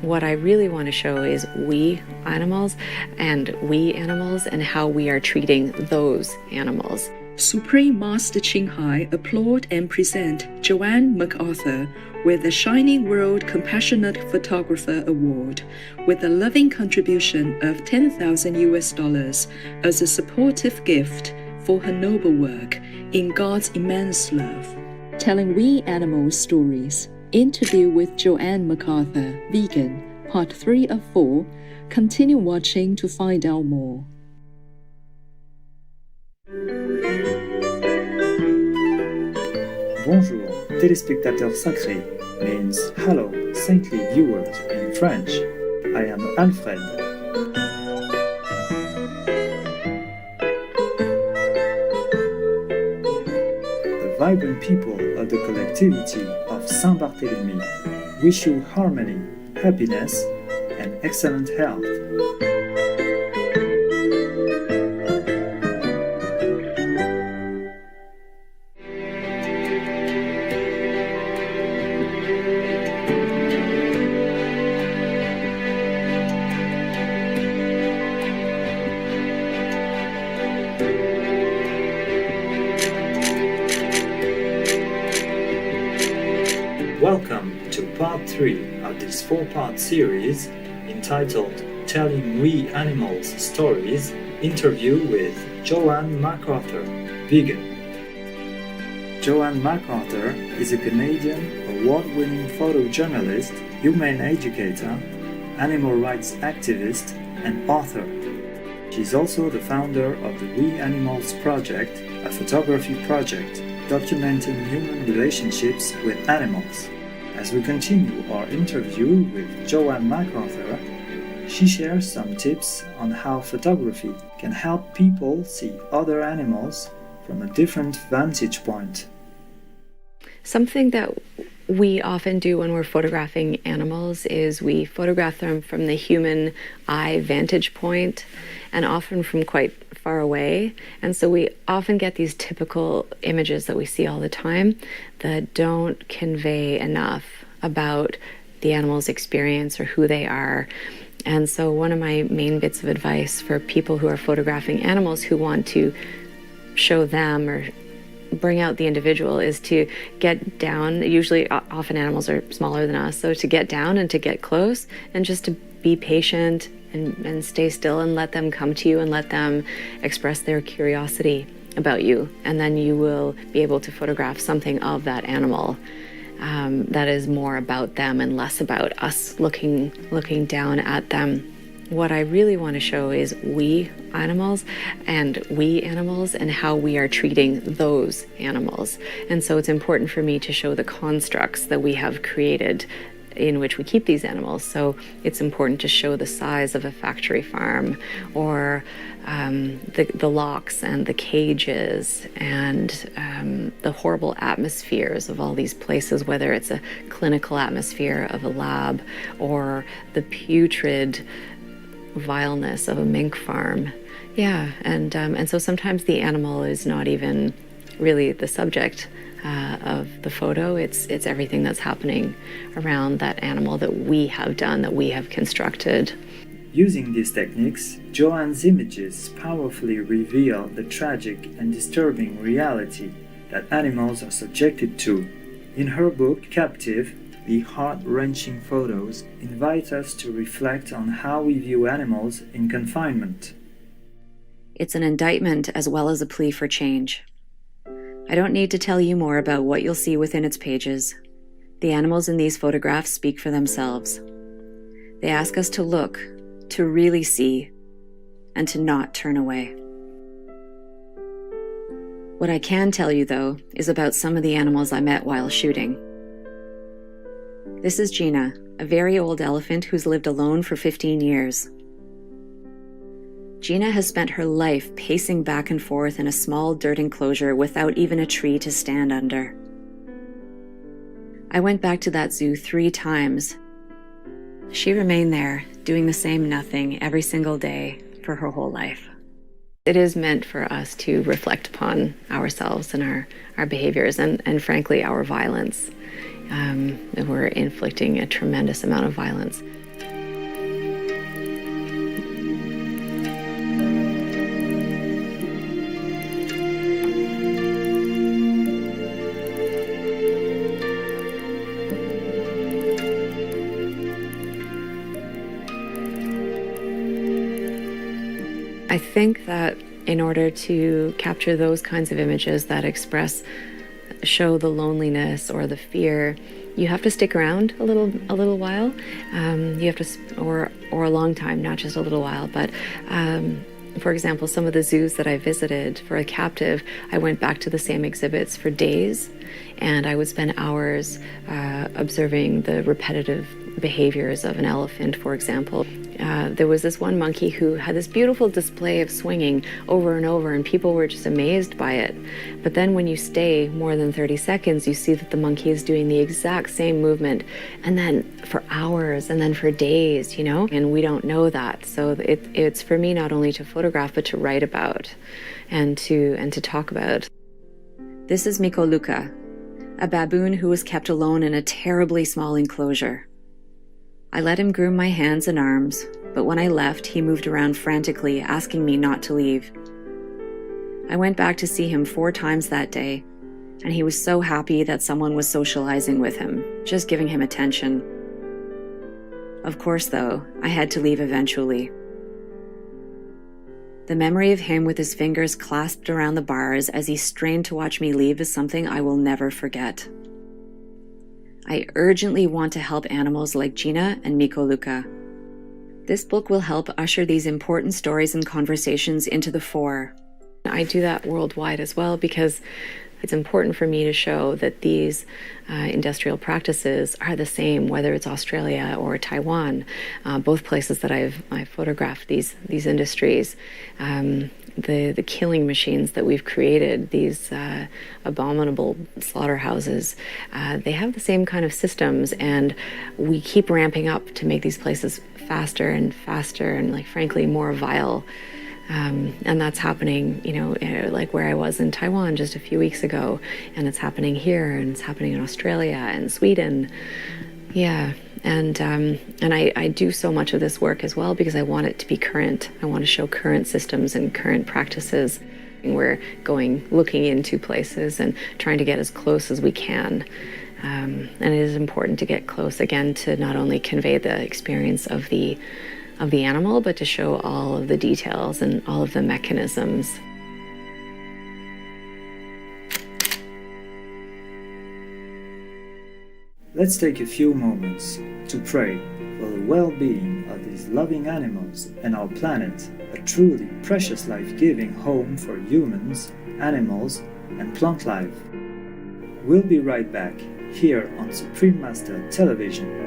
What I really want to show is we animals and how we are treating those animals. Supreme Master Ching Hai applaud and present Jo-Anne McArthur with the Shining World Compassionate Photographer Award with a loving contribution of $10,000 as a supportive gift for her noble work in God's immense love. Telling We Animals Stories. Interview with Jo-Anne McArthur, vegan, part 3 of 4. Continue watching to find out more. Bonjour, téléspectateurs sacrés, means hello, saintly viewers in French. I am Alfred. The vibrant people of the collectivity of Saint-Barthélemy wish you harmony, happiness, and excellent health. Welcome to part 3 of this 4-part series entitled Telling We Animals Stories, interview with Jo-Anne McArthur, vegan. Jo-Anne McArthur is a Canadian award-winning photojournalist, humane educator, animal rights activist, and author. She is also the founder of the We Animals Project, a photography project documenting human relationships with animals. As we continue our interview with Jo-Anne McArthur, she shares some tips on how photography can help people see other animals from a different vantage point. Something that we often do when we're photographing animals is we photograph them from the human eye vantage point, and often from quite far away. And so we often get these typical images that we see all the time that don't convey enough about the animal's experience or who they are. And so one of my main bits of advice for people who are photographing animals who want to show them or bring out the individual is to get down. Usually, often animals are smaller than us, so to get down and to get close and just to be patient and stay still and let them come to you and let them express their curiosity about you. And then you will be able to photograph something of that animal that is more about them and less about us looking down at them. What I really want to show is we animals and how we are treating those animals. And so it's important for me to show the constructs that we have created in which we keep these animals. So it's important to show the size of a factory farm, or the locks and the cages and the horrible atmospheres of all these places, whether it's a clinical atmosphere of a lab or the putrid vileness of a mink farm. Yeah, and so sometimes the animal is not even really the subject of the photo. It's everything that's happening around that animal that we have done, that we have constructed. Using these techniques, Jo-Anne's images powerfully reveal the tragic and disturbing reality that animals are subjected to. In her book, Captive, the heart-wrenching photos invite us to reflect on how we view animals in confinement. It's an indictment as well as a plea for change. I don't need to tell you more about what you'll see within its pages. The animals in these photographs speak for themselves. They ask us to look, to really see, and to not turn away. What I can tell you, though, is about some of the animals I met while shooting. This is Gina, a very old elephant who's lived alone for 15 years. Gina has spent her life pacing back and forth in a small dirt enclosure without even a tree to stand under. I went back to that zoo 3 times. She remained there, doing the same nothing every single day for her whole life. It is meant for us to reflect upon ourselves and our behaviors and frankly, our violence. We're inflicting a tremendous amount of violence. I think that in order to capture those kinds of images that show the loneliness or the fear, you have to stick around a little while. You have to, or a long time, not just a little while. But for example, some of the zoos that I visited for a captive, I went back to the same exhibits for days, and I would spend hours observing the repetitive behaviors of an elephant, for example. There was this one monkey who had this beautiful display of swinging over and over, and people were just amazed by it. But then when you stay more than 30 seconds, you see that the monkey is doing the exact same movement, and then for hours, and then for days, and we don't know that. So it's for me not only to photograph, but to write about and to talk about. This is Miko Luka, a baboon who was kept alone in a terribly small enclosure. I let him groom my hands and arms, but when I left, he moved around frantically, asking me not to leave. I went back to see him 4 times that day, and he was so happy that someone was socializing with him, just giving him attention. Of course, though, I had to leave eventually. The memory of him with his fingers clasped around the bars as he strained to watch me leave is something I will never forget. I urgently want to help animals like Gina and Miko Luka. This book will help usher these important stories and conversations into the fore. I do that worldwide as well because it's important for me to show that these industrial practices are the same, whether it's Australia or Taiwan, both places that I've photographed these industries. The killing machines that we've created, these abominable slaughterhouses, they have the same kind of systems, and we keep ramping up to make these places faster and faster and, frankly, more vile. And that's happening, like where I was in Taiwan just a few weeks ago, and it's happening here, and it's happening in Australia and Sweden. Yeah. And I do so much of this work as well because I want it to be current. I want to show current systems and current practices. We're looking into places and trying to get as close as we can. And it is important to get close, again, to not only convey the experience of the animal, but to show all of the details and all of the mechanisms. Let's take a few moments to pray for the well-being of these loving animals and our planet, a truly precious life-giving home for humans, animals, and plant life. We'll be right back here on Supreme Master Television.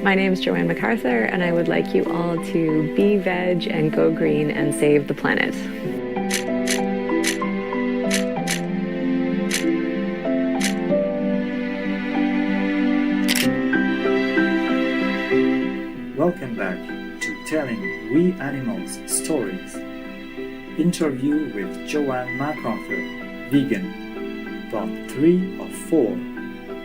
My name is Jo-Anne McArthur, and I would like you all to be veg and go green and save the planet. Welcome back to Telling We Animals Stories. Interview with Jo-Anne McArthur, vegan, part 3 of 4.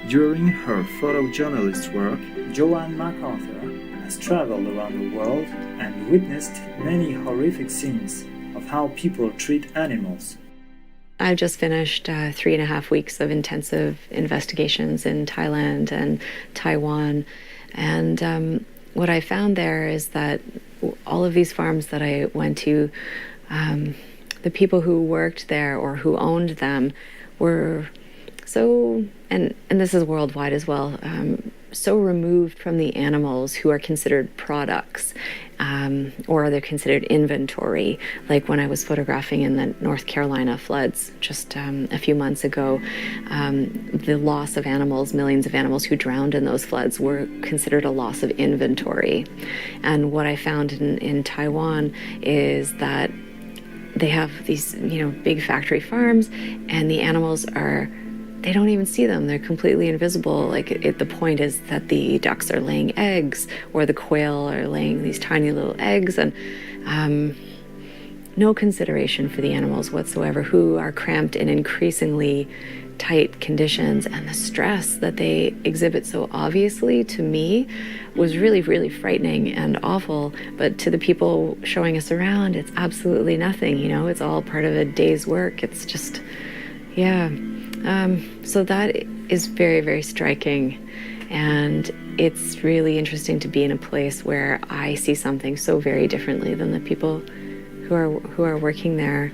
During her photojournalist work, Jo-Anne McArthur has traveled around the world and witnessed many horrific scenes of how people treat animals. I've just finished 3.5 weeks of intensive investigations in Thailand and Taiwan. And what I found there is that all of these farms that I went to, the people who worked there or who owned them were so, and this is worldwide as well, so removed from the animals who are considered products, or they're considered inventory. Like when I was photographing in the North Carolina floods just a few months ago, the loss of animals, millions of animals who drowned in those floods were considered a loss of inventory. And what I found in Taiwan is that they have these, big factory farms, and the animals they don't even see them. They're completely invisible. The point is that the ducks are laying eggs, or the quail are laying these tiny little eggs, and no consideration for the animals whatsoever, who are cramped in increasingly tight conditions, and the stress that they exhibit so obviously, to me, was really, really frightening and awful. But to the people showing us around, it's absolutely nothing, you know, it's all part of a day's work. It's just, yeah. So that is very, very striking. And it's really interesting to be in a place where I see something so very differently than the people who are working there.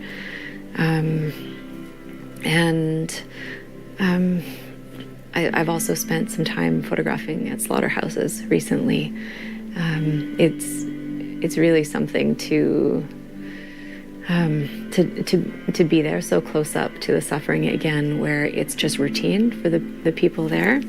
I've also spent some time photographing at slaughterhouses recently. It's really something to be there so close up to the suffering again, where it's just routine for the people there.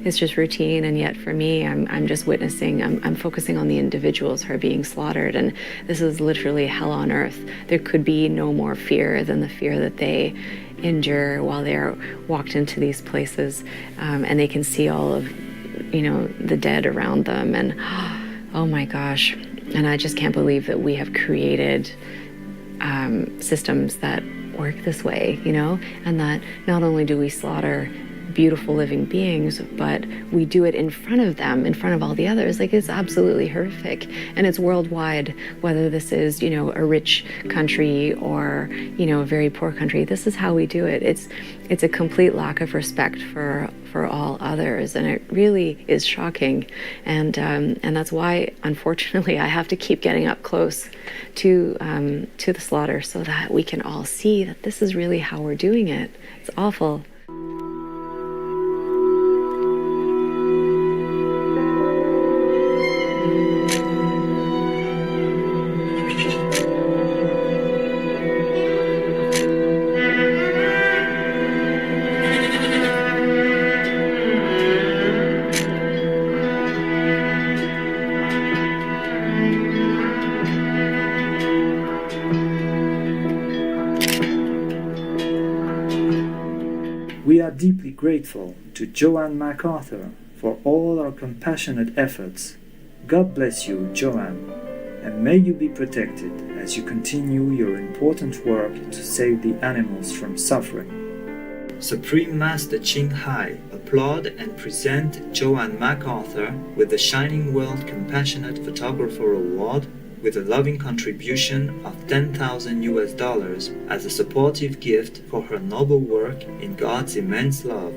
It's just routine, and yet for me, I'm just witnessing. I'm focusing on the individuals who are being slaughtered, and this is literally hell on earth. There could be no more fear than the fear that they endure while they're walked into these places, and they can see all of, you know, the dead around them, and oh my gosh, and I just can't believe that we have created systems that work this way, you know, and that not only do we slaughter beautiful living beings, but we do it in front of them, in front of all the others. Like, it's absolutely horrific, and it's worldwide, whether this is, you know, a rich country or, you know, a very poor country. This is how we do it. It's a complete lack of respect for all others, and it really is shocking. And that's why, unfortunately, I have to keep getting up close to the slaughter, so that we can all see that this is really how we're doing it. It's awful. We are deeply grateful to Jo-Anne McArthur for all our compassionate efforts. God bless you, Jo-Anne, and may you be protected as you continue your important work to save the animals from suffering. Supreme Master Ching Hai applaud and present Jo-Anne McArthur with the Shining World Compassionate Photographer Award with a loving contribution of $10,000 as a supportive gift for her noble work in God's immense love.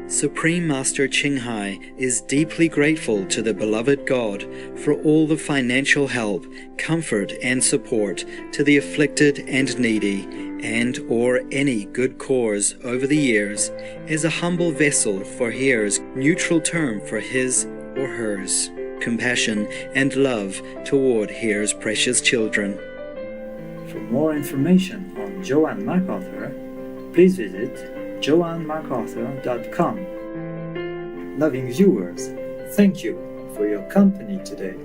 Supreme Master Ching Hai is deeply grateful to the beloved God for all the financial help, comfort, and support to the afflicted and needy, and or any good cause over the years, as a humble vessel for Here's neutral term for his or hers compassion and love toward Here's precious children. For more information on Jo-Anne McArthur, please visit joannemacarthur.com. Loving viewers, thank you for your company today.